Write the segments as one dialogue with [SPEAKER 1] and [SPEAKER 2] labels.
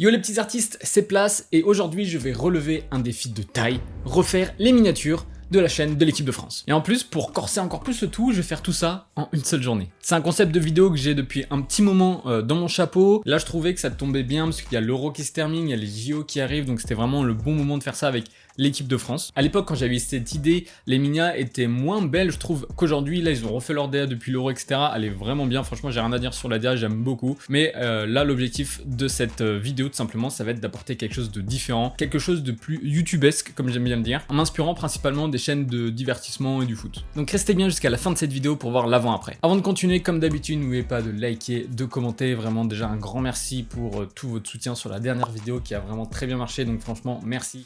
[SPEAKER 1] Yo les petits artistes, c'est Place et aujourd'hui je vais relever un défi de taille, refaire les miniatures de la chaîne de l'équipe de France. Et en plus, pour corser encore plus le tout, je vais faire tout ça en une seule journée. C'est un concept de vidéo que j'ai depuis un petit moment dans mon chapeau. Là je trouvais que ça tombait bien parce qu'il y a l'Euro qui se termine, il y a les JO qui arrivent, donc c'était vraiment le bon moment de faire ça avec l'équipe de France. À l'époque, quand j'avais eu cette idée, les minas étaient moins belles, je trouve, qu'aujourd'hui. Là, ils ont refait leur DA depuis l'Euro, etc. Elle est vraiment bien. Franchement, j'ai rien à dire sur la DA, j'aime beaucoup. Mais là, l'objectif de cette vidéo, tout simplement, ça va être d'apporter quelque chose de différent, quelque chose de plus youtubesque, comme j'aime bien le dire, en m'inspirant principalement des chaînes de divertissement et du foot. Donc restez bien jusqu'à la fin de cette vidéo pour voir l'avant-après. Avant de continuer, comme d'habitude, n'oubliez pas de liker, de commenter. Vraiment, déjà, un grand merci pour tout votre soutien sur la dernière vidéo qui a vraiment très bien marché. Donc franchement, merci.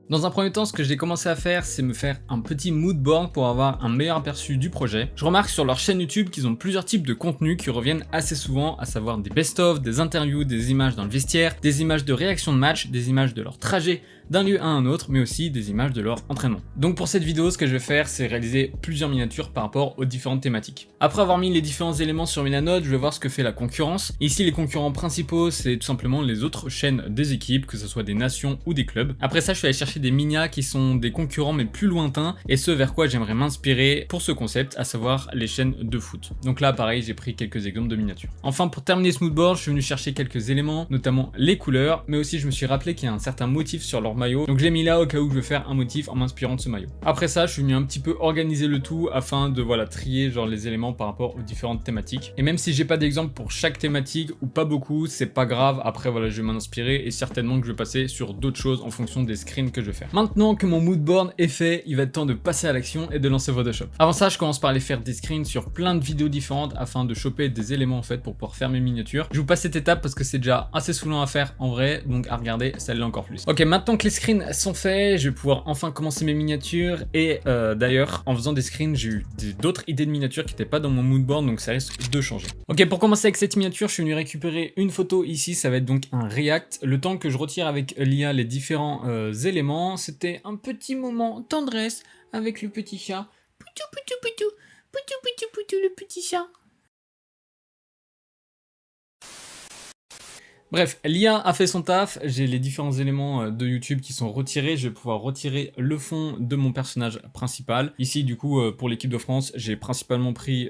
[SPEAKER 1] Dans un premier temps, ce que j'ai commencé à faire, c'est me faire un petit mood board pour avoir un meilleur aperçu du projet. Je remarque sur leur chaîne YouTube qu'ils ont plusieurs types de contenus qui reviennent assez souvent, à savoir des best-of, des interviews, des images dans le vestiaire, des images de réaction de match, des images de leur trajet d'un lieu à un autre, mais aussi des images de leur entraînement. Donc pour cette vidéo, ce que je vais faire, c'est réaliser plusieurs miniatures par rapport aux différentes thématiques. Après avoir mis les différents éléments sur Milanote, je vais voir ce que fait la concurrence. Ici, les concurrents principaux, c'est tout simplement les autres chaînes des équipes, que ce soit des nations ou des clubs. Après ça, je suis allé chercher des minas qui sont des concurrents mais plus lointains, et ce vers quoi j'aimerais m'inspirer pour ce concept, à savoir les chaînes de foot. Donc là, pareil, j'ai pris quelques exemples de miniatures. Enfin, pour terminer ce moodboard, je suis venu chercher quelques éléments, notamment les couleurs, mais aussi je me suis rappelé qu'il y a un certain motif sur leur maillot, donc je l'ai mis là au cas où je veux faire un motif en m'inspirant de ce maillot. Après ça, je suis venu un petit peu organiser le tout afin de trier genre les éléments par rapport aux différentes thématiques. Et même si j'ai pas d'exemple pour chaque thématique ou pas beaucoup, c'est pas grave. Après voilà, je vais m'en inspirer et certainement que je vais passer sur d'autres choses en fonction des screens que je vais faire. Maintenant que mon moodboard est fait, il va être temps de passer à l'action et de lancer Photoshop. Avant ça, je commence par aller faire des screens sur plein de vidéos différentes afin de choper des éléments en fait pour pouvoir faire mes miniatures. Je vous passe cette étape parce que c'est déjà assez saoulant à faire en vrai, donc à regarder, ça l'est encore plus. Ok, maintenant que les screens sont faits, je vais pouvoir enfin commencer mes miniatures et d'ailleurs, en faisant des screens, j'ai eu d'autres idées de miniatures qui n'étaient pas dans mon moodboard, donc ça risque de changer. Ok, pour commencer avec cette miniature, je suis venu récupérer une photo ici, ça va être donc un react. Le temps que je retire avec l'IA les différents éléments, c'était un petit moment tendresse avec le petit chat. Poutou, poutou, poutou, poutou, poutou, poutou, le petit chat. Bref, l'IA a fait son taf, j'ai les différents éléments de YouTube qui sont retirés, je vais pouvoir retirer le fond de mon personnage principal. Ici du coup pour l'équipe de France, j'ai principalement pris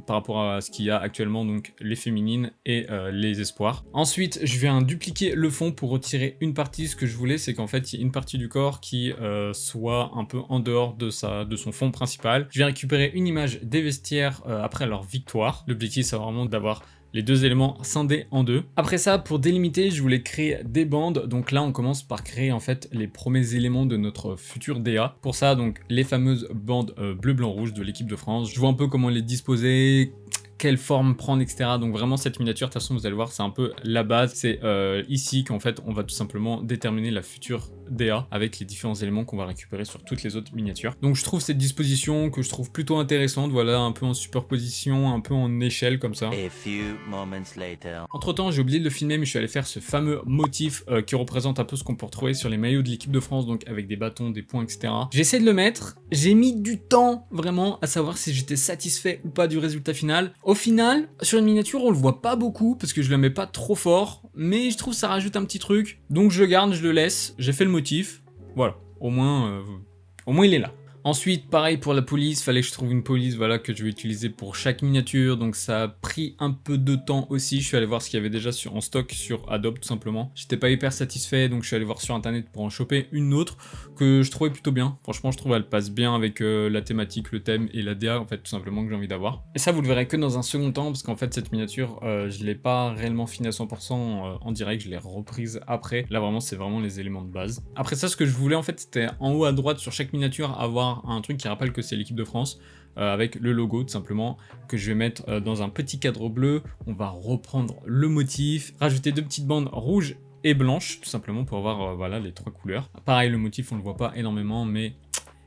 [SPEAKER 1] par rapport à ce qu'il y a actuellement, donc les féminines et les espoirs. Ensuite je viens dupliquer le fond pour retirer une partie. Ce que je voulais, c'est qu'en fait il y ait une partie du corps qui soit un peu en dehors de son fond principal. Je viens récupérer une image des vestiaires après leur victoire. L'objectif c'est vraiment d'avoir les deux éléments scindés en deux. Après ça, pour délimiter, je voulais créer des bandes. Donc là, on commence par créer en fait les premiers éléments de notre futur DA. Pour ça, donc les fameuses bandes bleu, blanc, rouge de l'équipe de France. Je vois un peu comment les disposer, quelle forme prendre, etc. Donc vraiment cette miniature, de toute façon vous allez voir, c'est un peu la base. C'est ici qu'en fait on va tout simplement déterminer la future DA avec les différents éléments qu'on va récupérer sur toutes les autres miniatures. Donc je trouve cette disposition que je trouve plutôt intéressante, voilà, un peu en superposition, un peu en échelle comme ça. Entre temps j'ai oublié de le filmer, mais je suis allé faire ce fameux motif qui représente un peu ce qu'on peut retrouver sur les maillots de l'équipe de France, donc avec des bâtons, des points, etc. J'ai essayé de le mettre, j'ai mis du temps vraiment à savoir si j'étais satisfait ou pas du résultat final. Au final, sur une miniature, on le voit pas beaucoup parce que je la mets pas trop fort, mais je trouve que ça rajoute un petit truc. Donc je le garde, je le laisse, j'ai fait le motif. Voilà, au moins il est là. Ensuite, pareil pour la police, fallait que je trouve une police voilà, que je vais utiliser pour chaque miniature, donc ça a pris un peu de temps aussi. Je suis allé voir ce qu'il y avait déjà en stock sur Adobe tout simplement. J'étais pas hyper satisfait, donc je suis allé voir sur internet pour en choper une autre que je trouvais plutôt bien. Franchement, je trouve elle passe bien avec la thématique, le thème et la DA en fait tout simplement que j'ai envie d'avoir. Et ça vous le verrez que dans un second temps parce qu'en fait cette miniature, je l'ai pas réellement fini à 100% en direct, je l'ai reprise après. Là vraiment c'est vraiment les éléments de base. Après ça, ce que je voulais en fait, c'était en haut à droite sur chaque miniature avoir un truc qui rappelle que c'est l'équipe de France avec le logo tout simplement que je vais mettre dans un petit cadre bleu. On va reprendre le motif, rajouter deux petites bandes rouges et blanches tout simplement pour avoir voilà les trois couleurs. Pareil, le motif on le voit pas énormément mais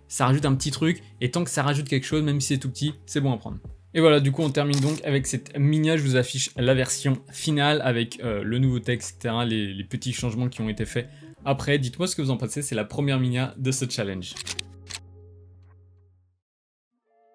[SPEAKER 1] ça rajoute un petit truc et tant que ça rajoute quelque chose, même si c'est tout petit, c'est bon à prendre. Et voilà, du coup on termine donc avec cette mini. Je vous affiche la version finale avec le nouveau texte, etc., les petits changements qui ont été faits après. Dites-moi ce que vous en pensez, c'est la première mini de ce challenge.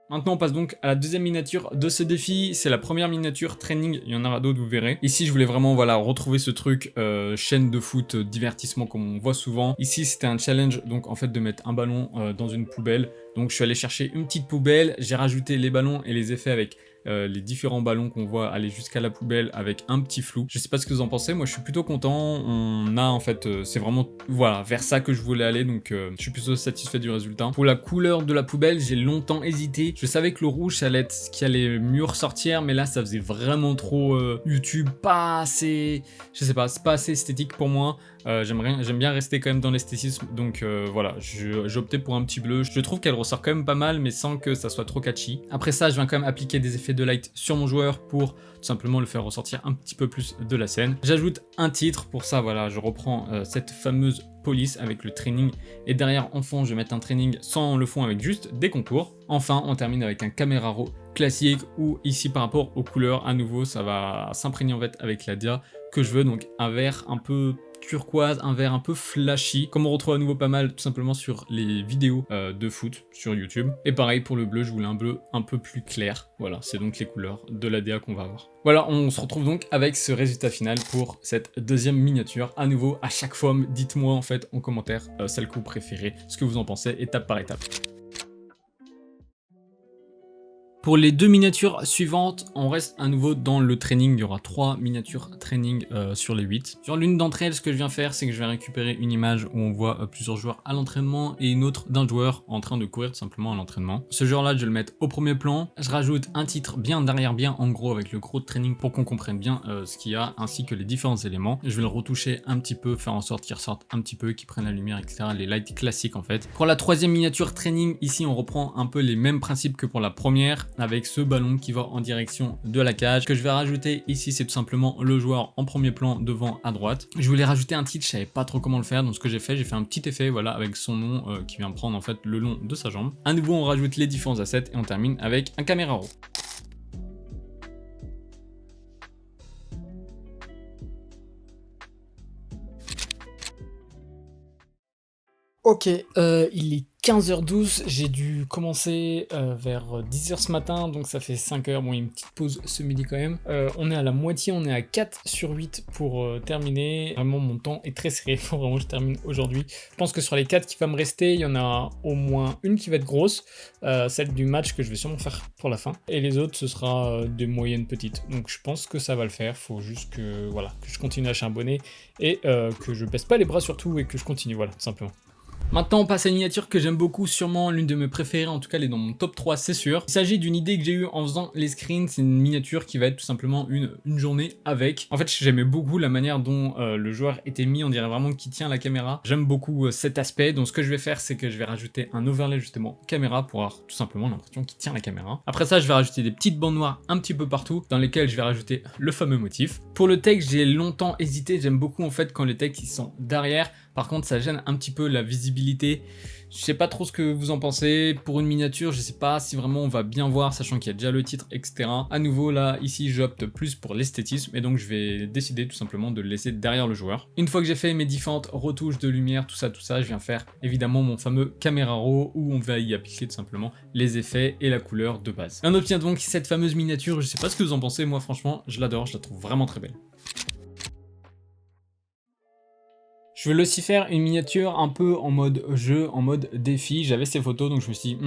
[SPEAKER 1] Maintenant, on passe donc à la deuxième miniature de ce défi. C'est la première miniature training. Il y en aura d'autres, vous verrez. Ici, je voulais vraiment voilà, retrouver ce truc chaîne de foot, divertissement comme on voit souvent. Ici, c'était un challenge donc en fait de mettre un ballon dans une poubelle. Donc, je suis allé chercher une petite poubelle. J'ai rajouté les ballons et les effets avec les différents ballons qu'on voit aller jusqu'à la poubelle avec un petit flou. Je sais pas ce que vous en pensez, moi je suis plutôt content. On a en fait, c'est vraiment voilà vers ça que je voulais aller, donc je suis plutôt satisfait du résultat. Pour la couleur de la poubelle, j'ai longtemps hésité. Je savais que le rouge ça allait être ce qui allait mieux ressortir, mais là ça faisait vraiment trop YouTube, pas assez, je sais pas, c'est pas assez esthétique pour moi. J'aime bien rester quand même dans l'esthétisme, donc voilà, j'ai opté pour un petit bleu. Je trouve qu'elle ressort quand même pas mal, mais sans que ça soit trop catchy. Après ça, je viens quand même appliquer des effets de light sur mon joueur pour tout simplement le faire ressortir un petit peu plus de la scène. J'ajoute un titre, pour ça voilà, je reprends cette fameuse police avec le training, et derrière en fond je vais mettre un training sans le fond avec juste des contours. Enfin on termine avec un caméra raw classique, où ici par rapport aux couleurs, à nouveau ça va s'imprégner en fait avec la dia que je veux, donc un vert un peu turquoise, un vert un peu flashy, comme on retrouve à nouveau pas mal tout simplement sur les vidéos de foot sur YouTube. Et pareil pour le bleu, je voulais un bleu un peu plus clair. Voilà, c'est donc les couleurs de la DA qu'on va avoir. Voilà, on se retrouve donc avec ce résultat final pour cette deuxième miniature. À nouveau, à chaque fois, dites-moi en fait en commentaire celle que vous préférez, ce que vous en pensez étape par étape. Pour les deux miniatures suivantes, on reste à nouveau dans le training. Il y aura 3 miniatures training sur les 8. Sur l'une d'entre elles, ce que je viens faire, c'est que je vais récupérer une image où on voit plusieurs joueurs à l'entraînement et une autre d'un joueur en train de courir tout simplement à l'entraînement. Ce joueur-là, je vais le mettre au premier plan. Je rajoute un titre bien derrière, bien en gros avec le gros de training pour qu'on comprenne bien ce qu'il y a, ainsi que les différents éléments. Je vais le retoucher un petit peu, faire en sorte qu'il ressorte un petit peu, qu'il prenne la lumière, etc. Les lights classiques en fait. Pour la troisième miniature training, ici on reprend un peu les mêmes principes que pour la première, avec ce ballon qui va en direction de la cage. Ce que je vais rajouter ici, c'est tout simplement le joueur en premier plan devant à droite. Je voulais rajouter un titre, je savais pas trop comment le faire, donc ce que j'ai fait un petit effet voilà avec son nom qui vient prendre en fait le long de sa jambe. À nouveau on rajoute les différents assets et on termine avec un caméra raw. Ok, il est 15h12, j'ai dû commencer vers 10h ce matin, donc ça fait 5h, bon il y a une petite pause ce midi quand même. On est à la moitié, on est à 4 sur 8 pour terminer. Vraiment mon temps est très serré, il faut vraiment que je termine aujourd'hui. Je pense que sur les 4 qui va me rester, il y en a au moins une qui va être grosse, celle du match que je vais sûrement faire pour la fin. Et les autres ce sera des moyennes petites, donc je pense que ça va le faire, faut juste que, voilà, que je continue à charbonner et que je baisse pas les bras surtout et que je continue, voilà, tout simplement. Maintenant on passe à une miniature que j'aime beaucoup, sûrement l'une de mes préférées, en tout cas elle est dans mon top 3 c'est sûr. Il s'agit d'une idée que j'ai eue en faisant les screens, c'est une miniature qui va être tout simplement une journée avec. En fait j'aimais beaucoup la manière dont le joueur était mis, on dirait vraiment qu'il tient la caméra. J'aime beaucoup cet aspect, donc ce que je vais faire c'est que je vais rajouter un overlay justement caméra pour avoir tout simplement l'impression qu'il tient la caméra. Après ça je vais rajouter des petites bandes noires un petit peu partout dans lesquelles je vais rajouter le fameux motif. Pour le texte j'ai longtemps hésité, j'aime beaucoup en fait quand les textes ils sont derrière. Par contre, ça gêne un petit peu la visibilité. Je sais pas trop ce que vous en pensez. Pour une miniature, je sais pas si vraiment on va bien voir, sachant qu'il y a déjà le titre, etc. À nouveau, là, ici, j'opte plus pour l'esthétisme, et donc je vais décider tout simplement de le laisser derrière le joueur. Une fois que j'ai fait mes différentes retouches de lumière, tout ça, je viens faire évidemment mon fameux caméra raw, où on va y appliquer tout simplement les effets et la couleur de base. On obtient donc cette fameuse miniature. Je sais pas ce que vous en pensez, moi franchement, je l'adore, je la trouve vraiment très belle. Je voulais aussi faire une miniature un peu en mode jeu, en mode défi. J'avais ces photos, donc je me suis dit,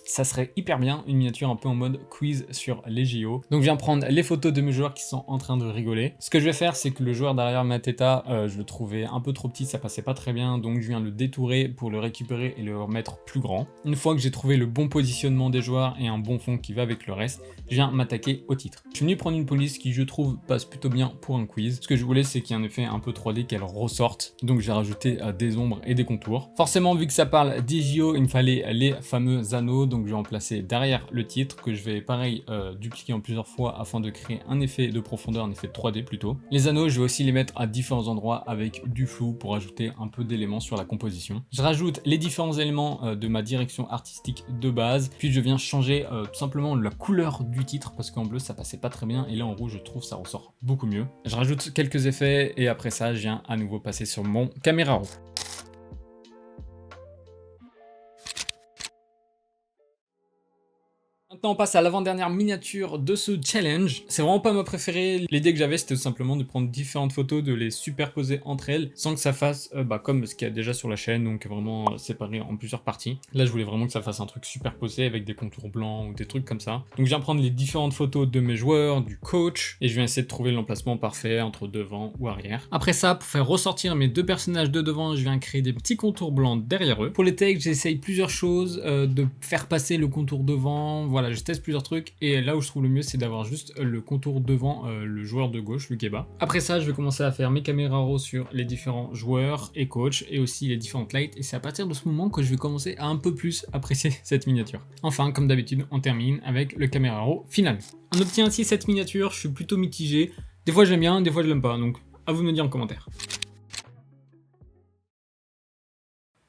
[SPEAKER 1] ça serait hyper bien, une miniature un peu en mode quiz sur les JO. Donc je viens prendre les photos de mes joueurs qui sont en train de rigoler. Ce que je vais faire, c'est que le joueur derrière Mateta, je le trouvais un peu trop petit, ça passait pas très bien, donc je viens le détourer pour le récupérer et le remettre plus grand. Une fois que j'ai trouvé le bon positionnement des joueurs et un bon fond qui va avec le reste, je viens m'attaquer au titre. Je suis venu prendre une police qui, je trouve, passe plutôt bien pour un quiz. Ce que je voulais, c'est qu'il y ait un effet un peu 3D, qu'elle ressorte. Donc j'ai rajouté des ombres et des contours. Forcément, vu que ça parle des JO, il me fallait les fameux anneaux, donc je vais en placer derrière le titre, que je vais pareil dupliquer en plusieurs fois afin de créer un effet de profondeur, un effet 3D plutôt. Les anneaux, je vais aussi les mettre à différents endroits avec du flou pour ajouter un peu d'éléments sur la composition. Je rajoute les différents éléments de ma direction artistique de base, puis je viens changer tout simplement la couleur du titre, parce qu'en bleu ça passait pas très bien, et là en rouge je trouve ça ressort beaucoup mieux. Je rajoute quelques effets, et après ça je viens à nouveau passer sur mon caméra raw. Maintenant on passe à l'avant-dernière miniature de ce challenge. C'est vraiment pas ma préférée. L'idée que j'avais c'était tout simplement de prendre différentes photos, de les superposer entre elles sans que ça fasse comme ce qu'il y a déjà sur la chaîne, donc vraiment séparé en plusieurs parties. Là je voulais vraiment que ça fasse un truc superposé avec des contours blancs ou des trucs comme ça. Donc je viens prendre les différentes photos de mes joueurs, du coach, et je viens essayer de trouver l'emplacement parfait entre devant ou arrière. Après ça, pour faire ressortir mes deux personnages de devant, je viens créer des petits contours blancs derrière eux. Pour les textes, j'essaye plusieurs choses, de faire passer le contour devant, voilà, je teste plusieurs trucs, et là où je trouve le mieux, c'est d'avoir juste le contour devant le joueur de gauche, le Keba. Après ça, je vais commencer à faire mes caméras raw sur les différents joueurs et coach, et aussi les différentes lights, et c'est à partir de ce moment que je vais commencer à un peu plus apprécier cette miniature. Enfin, comme d'habitude, on termine avec le caméra raw final. On obtient ainsi cette miniature, je suis plutôt mitigé. Des fois j'aime bien, des fois je l'aime pas, donc à vous de me dire en commentaire.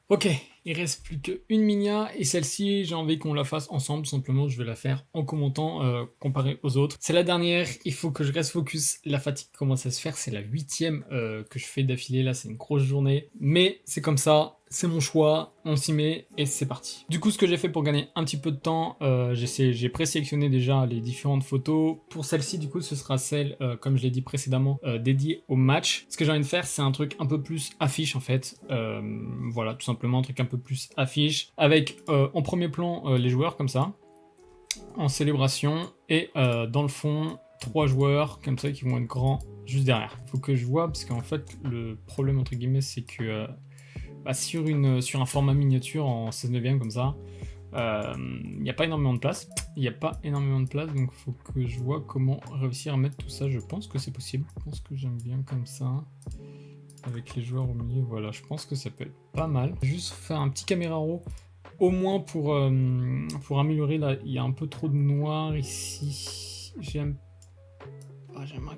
[SPEAKER 1] Ok, il reste plus qu'une minia, et celle-ci j'ai envie qu'on la fasse ensemble, simplement je vais la faire en commentant comparé aux autres. C'est la dernière, il faut que je reste focus, la fatigue commence à se faire, c'est la 8e que je fais d'affilée, là c'est une grosse journée, mais c'est comme ça, c'est mon choix, on s'y met et c'est parti. Du coup ce que j'ai fait pour gagner un petit peu de temps, j'ai présélectionné déjà les différentes photos. Pour celle-ci du coup ce sera celle, comme je l'ai dit précédemment, dédiée au match. Ce que j'ai envie de faire c'est un truc un peu plus affiche en fait, voilà tout simplement un truc un peu plus affiche, avec en premier plan les joueurs comme ça, en célébration, et dans le fond 3 joueurs comme ça qui vont être grands juste derrière. Faut que je vois parce qu'en fait le problème entre guillemets c'est que sur un format miniature en 16/9 comme ça, il n'y a pas énormément de place. Donc il faut que je vois comment réussir à mettre tout ça. Je pense que c'est possible. Je pense que j'aime bien comme ça. Avec les joueurs au milieu, voilà, je pense que ça peut être pas mal. Juste faire un petit caméra raw, au moins pour améliorer. Là, il y a un peu trop de noir ici. J'aimerais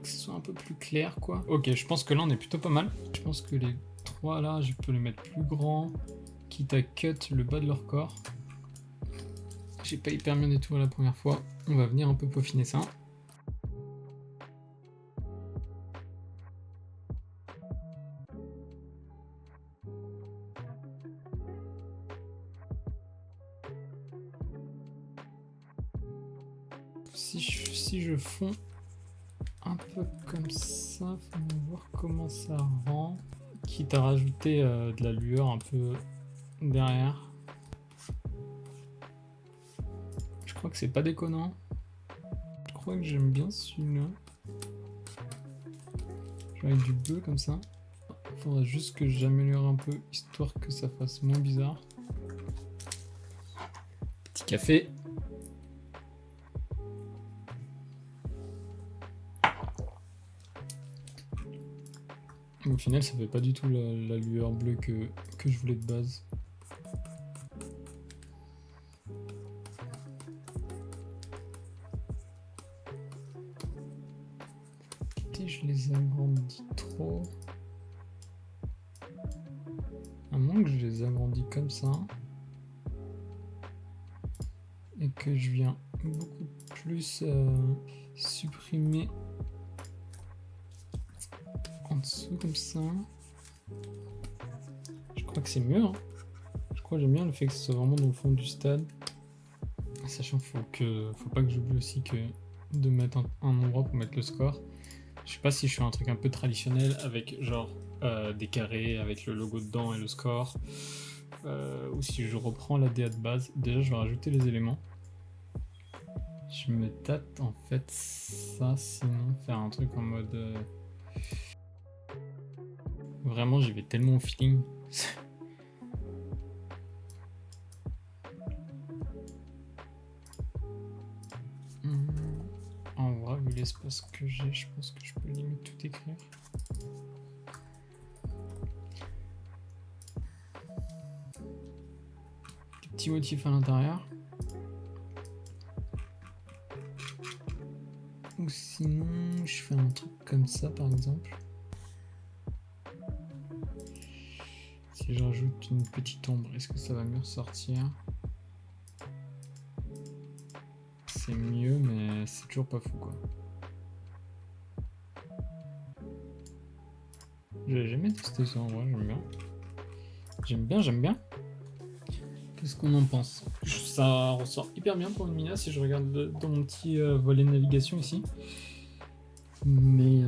[SPEAKER 1] que ce soit un peu plus clair, quoi. Ok, je pense que là, on est plutôt pas mal. Je pense que les 3 là, je peux les mettre plus grands, quitte à cut le bas de leur corps. J'ai pas hyper bien détourné la première fois. On va venir un peu peaufiner ça. Si je fonds un peu comme ça, faut voir comment ça rend. Quitte à rajouter de la lueur un peu derrière. Je crois que c'est pas déconnant. Je crois que j'aime bien celui-là. Genre avec du bleu comme ça. Faudra juste que j'améliore un peu, histoire que ça fasse moins bizarre. Petit café. Au final, ça fait pas du tout la lueur bleue que je voulais de base. Je les agrandis trop. À moins que je les agrandis comme ça. Et que je viens beaucoup plus supprimer en dessous comme ça. Je crois que c'est mieux. Hein. Je crois que j'aime bien le fait que ce soit vraiment dans le fond du stade. Sachant qu'il faut pas que j'oublie aussi que de mettre un endroit pour mettre le score. Je sais pas si je fais un truc un peu traditionnel avec genre des carrés avec le logo dedans et le score. Ou si je reprends la DA de base. Déjà je vais rajouter les éléments. Je me tâte en fait ça, sinon faire un truc en mode... Vraiment j'y vais tellement au feeling. En vrai, vu l'espace que j'ai, je pense que je peux limite tout écrire. Des petits motifs à l'intérieur. Ou sinon, je fais un truc comme ça par exemple. Si je rajoute une petite ombre, est-ce que ça va mieux ressortir? C'est mieux, mais c'est toujours pas fou quoi. J'ai jamais testé ça en vrai, j'aime bien. J'aime bien. Qu'est-ce qu'on en pense? ça ressort hyper bien pour une Mina si je regarde dans mon petit volet de navigation ici. Mais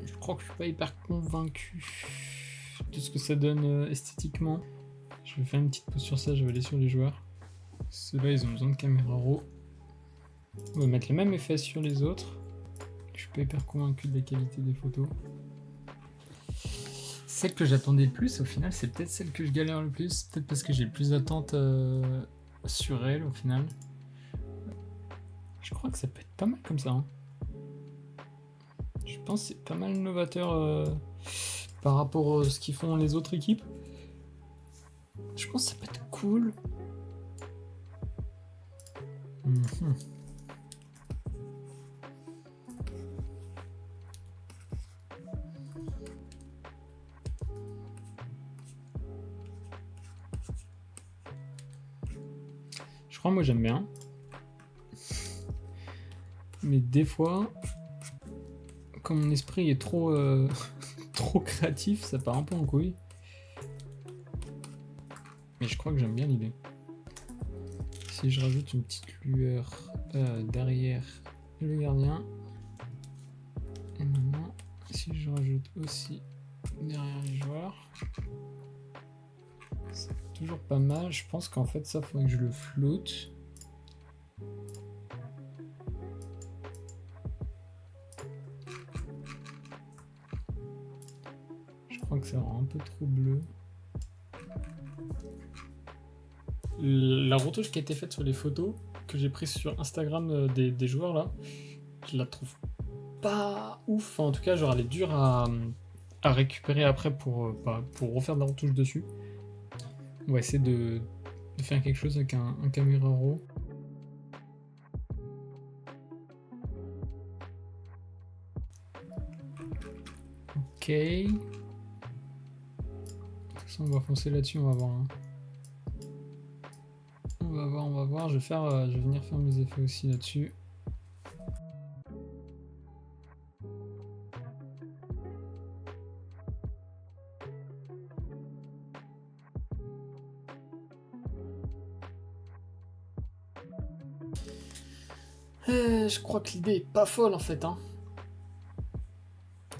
[SPEAKER 1] je crois que je suis pas hyper convaincu de ce que ça donne esthétiquement. Je vais faire une petite pause sur ça, je vais aller sur les joueurs. Ceux-là, ils ont besoin de caméra RAW. On va mettre les mêmes effets sur les autres. Je suis pas hyper convaincu de la qualité des photos. Celle que j'attendais le plus, au final, c'est peut-être celle que je galère le plus. Peut-être parce que j'ai le plus d'attentes sur elle, au final. Je crois que ça peut être pas mal comme ça. Hein. Je pense que c'est pas mal novateur par rapport à ce qu'ils font les autres équipes. Je pense que ça peut être cool. Je crois moi j'aime bien. Mais des fois, quand mon esprit est trop, trop créatif, ça part un peu en couille. Mais je crois que j'aime bien l'idée. Si je rajoute une petite lueur derrière le gardien. Et maintenant, si je rajoute aussi derrière les joueurs. C'est toujours pas mal. Je pense qu'en fait ça, faudrait que je le floute. Je crois que ça rend un peu trop bleu. La retouche qui a été faite sur les photos que j'ai prises sur Instagram des joueurs là, je la trouve pas ouf. Enfin, en tout cas, genre elle est dure à récupérer après pour refaire de la retouche dessus. On va essayer de faire quelque chose avec un caméra RAW. Ok. De toute façon, on va foncer là-dessus, on va voir. Hein. On va voir. Je vais venir faire mes effets aussi là-dessus. Je crois que l'idée est pas folle en fait. Hein.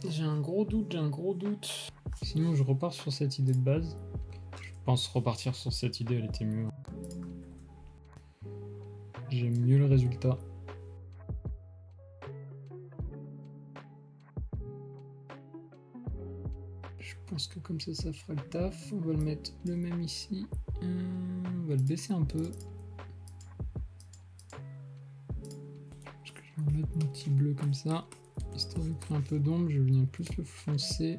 [SPEAKER 1] J'ai un gros doute. Sinon, je repars sur cette idée de base. Je pense repartir sur cette idée, elle était mieux. J'aime mieux le résultat. Je pense que comme ça fera le taf. On va le mettre le même ici. On va le baisser un peu. Parce que je vais mettre mon petit bleu comme ça. Histoire de créer un peu d'ombre, je vais venir plus le foncer.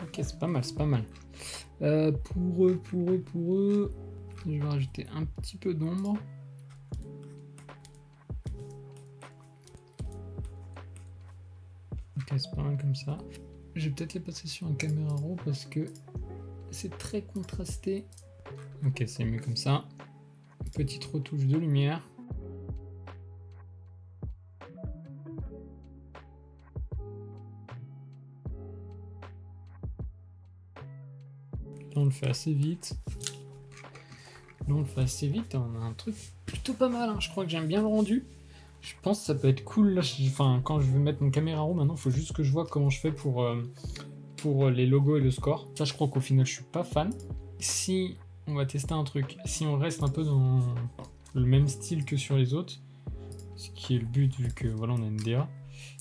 [SPEAKER 1] Ok, c'est pas mal, c'est pas mal. Pour eux, je vais rajouter un petit peu d'ombre. Ok, c'est pas mal comme ça. Je vais peut-être les passer sur un caméra RAW parce que c'est très contrasté. Ok, c'est mieux comme ça. Petite retouche de lumière. Là, on le fait assez vite. On a un truc plutôt pas mal. Hein. Je crois que j'aime bien le rendu. Je pense que ça peut être cool. Là, quand je vais mettre mon caméra RAW, maintenant, il faut juste que je vois comment je fais pour les logos et le score. Ça, je crois qu'au final, je suis pas fan. Si on va tester un truc, si on reste un peu dans le même style que sur les autres, ce qui est le but vu que voilà, on a une DA.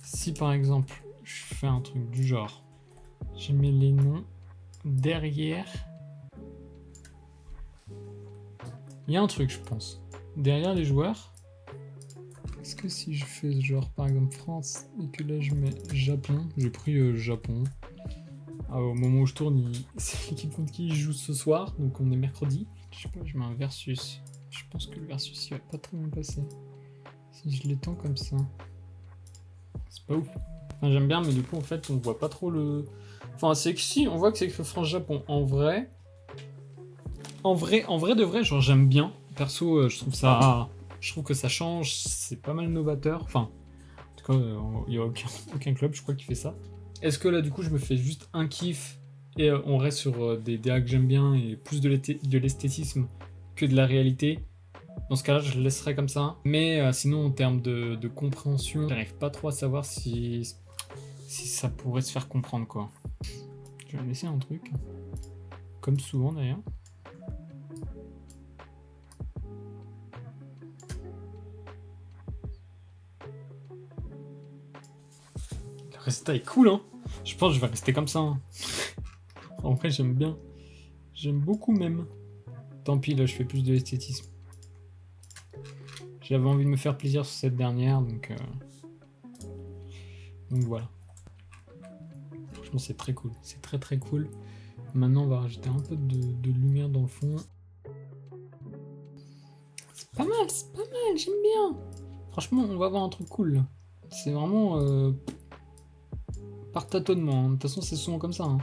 [SPEAKER 1] Si par exemple, je fais un truc du genre, je mets les noms derrière. Il y a un truc, je pense. Derrière les joueurs. Est-ce que si je fais genre par exemple France et que là je mets Japon, j'ai pris Japon. Au moment où je tourne, c'est l'équipe contre qui je joue ce soir, donc on est mercredi. Je sais pas, je mets un versus. Je pense que le versus il va pas très bien passer. Si je l'étends comme ça, c'est pas ouf. Enfin, j'aime bien, mais du coup en fait on voit pas trop le. Enfin c'est que si, on voit que c'est que France-Japon. En vrai de vrai, genre j'aime bien. Perso, je trouve ça Je trouve que ça change, c'est pas mal novateur. Enfin, en tout cas, il n'y a aucun club, je crois, qui fait ça. Est-ce que là, du coup, je me fais juste un kiff et on reste sur des DA que j'aime bien et plus de l'esthétisme que de la réalité? Dans ce cas-là, je le laisserai comme ça. Mais sinon, en termes de compréhension, j'arrive pas trop à savoir si ça pourrait se faire comprendre, quoi. Je vais laisser un truc. Comme souvent, d'ailleurs. Le résultat est cool, hein. Je pense que je vais rester comme ça. Hein. En vrai, j'aime bien. J'aime beaucoup même. Tant pis, là, je fais plus de l'esthétisme. J'avais envie de me faire plaisir sur cette dernière, donc voilà. Franchement, c'est très cool. C'est très très cool. Maintenant, on va rajouter un peu de lumière dans le fond. C'est pas mal, j'aime bien. Franchement, on va avoir un truc cool, là. C'est vraiment par tâtonnement. Hein. De toute façon, c'est souvent comme ça. Hein.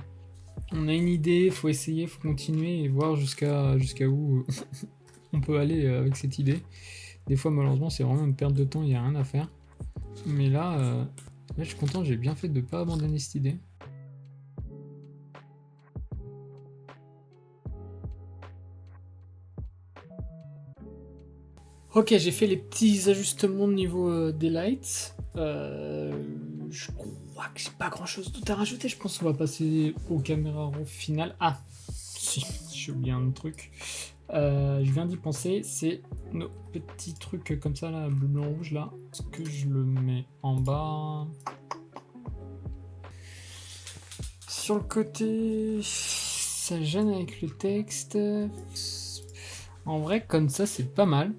[SPEAKER 1] On a une idée, faut essayer, faut continuer et voir jusqu'à où on peut aller avec cette idée. Des fois, malheureusement, c'est vraiment une perte de temps, il n'y a rien à faire. Mais là, je suis content, j'ai bien fait de ne pas abandonner cette idée. Ok, j'ai fait les petits ajustements au niveau des lights. Je crois que j'ai pas grand chose d'autre à rajouter. Je pense qu'on va passer aux caméras raw finales. Ah, si, j'ai oublié un truc. Je viens d'y penser, c'est nos petits trucs comme ça là, bleu, blanc, rouge là. Est-ce que je le mets en bas? Sur le côté, ça gêne avec le texte. En vrai, comme ça, c'est pas mal.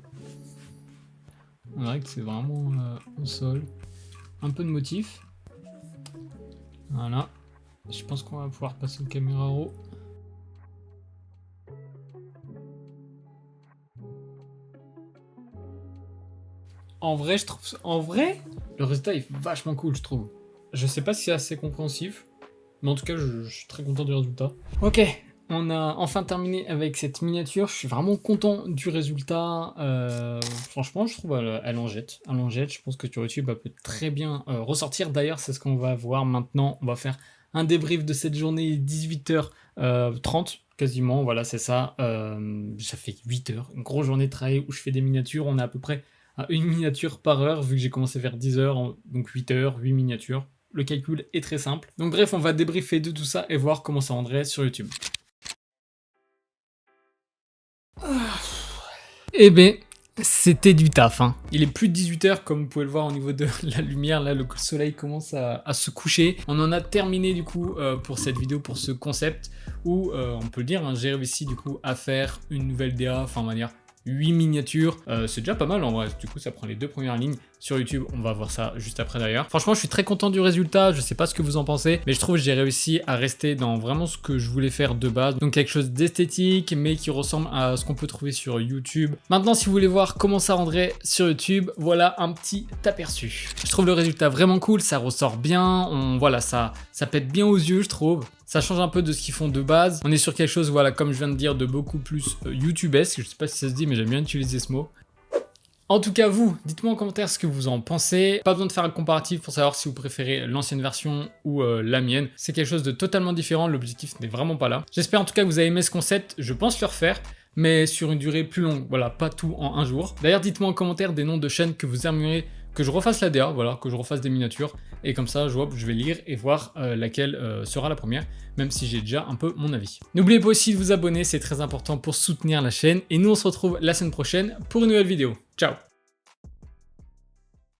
[SPEAKER 1] On dirait que c'est vraiment au sol. Un peu de motif. Voilà. Je pense qu'on va pouvoir passer au caméra raw. En vrai, le résultat est vachement cool, je trouve. Je sais pas si c'est assez compréhensif, mais en tout cas, je suis très content du résultat. Ok, on a enfin terminé avec cette miniature. Je suis vraiment content du résultat. Franchement, je trouve elle en jette. Elle en jette. Je pense que sur YouTube, elle peut très bien ressortir. D'ailleurs, c'est ce qu'on va voir maintenant. On va faire un débrief de cette journée 18h30. Quasiment, voilà, c'est ça. Ça fait 8 heures. Une grosse journée de travail où je fais des miniatures. On est à peu près à une miniature par heure, vu que j'ai commencé vers 10 heures, donc 8 heures, 8 miniatures. Le calcul est très simple. Donc bref, on va débriefer de tout ça et voir comment ça rendrait sur YouTube. Eh ben, c'était du taf. Hein. Il est plus de 18h, comme vous pouvez le voir au niveau de la lumière. Là, le soleil commence à se coucher. On en a terminé du coup pour cette vidéo, pour ce concept, où on peut le dire, hein, j'ai réussi du coup à faire une nouvelle DA, enfin on va dire 8 miniatures, c'est déjà pas mal en vrai, du coup ça prend les 2 premières lignes sur YouTube, on va voir ça juste après d'ailleurs. Franchement je suis très content du résultat, je sais pas ce que vous en pensez, mais je trouve que j'ai réussi à rester dans vraiment ce que je voulais faire de base, donc quelque chose d'esthétique mais qui ressemble à ce qu'on peut trouver sur YouTube. Maintenant si vous voulez voir comment ça rendrait sur YouTube, voilà un petit aperçu. Je trouve le résultat vraiment cool, ça ressort bien, voilà, ça pète bien aux yeux je trouve. Ça change un peu de ce qu'ils font de base. On est sur quelque chose, voilà, comme je viens de dire, de beaucoup plus YouTubesque. Je sais pas si ça se dit, mais j'aime bien utiliser ce mot. En tout cas, vous, dites-moi en commentaire ce que vous en pensez. Pas besoin de faire un comparatif pour savoir si vous préférez l'ancienne version ou la mienne. C'est quelque chose de totalement différent. L'objectif n'est vraiment pas là. J'espère en tout cas que vous avez aimé ce concept. Je pense le refaire, mais sur une durée plus longue. Voilà, pas tout en un jour. D'ailleurs, dites-moi en commentaire des noms de chaînes que vous aimeriez que je refasse la DA, voilà, que je refasse des miniatures, et comme ça, je vais lire et voir laquelle sera la première, même si j'ai déjà un peu mon avis. N'oubliez pas aussi de vous abonner, c'est très important pour soutenir la chaîne, et nous on se retrouve la semaine prochaine pour une nouvelle vidéo. Ciao!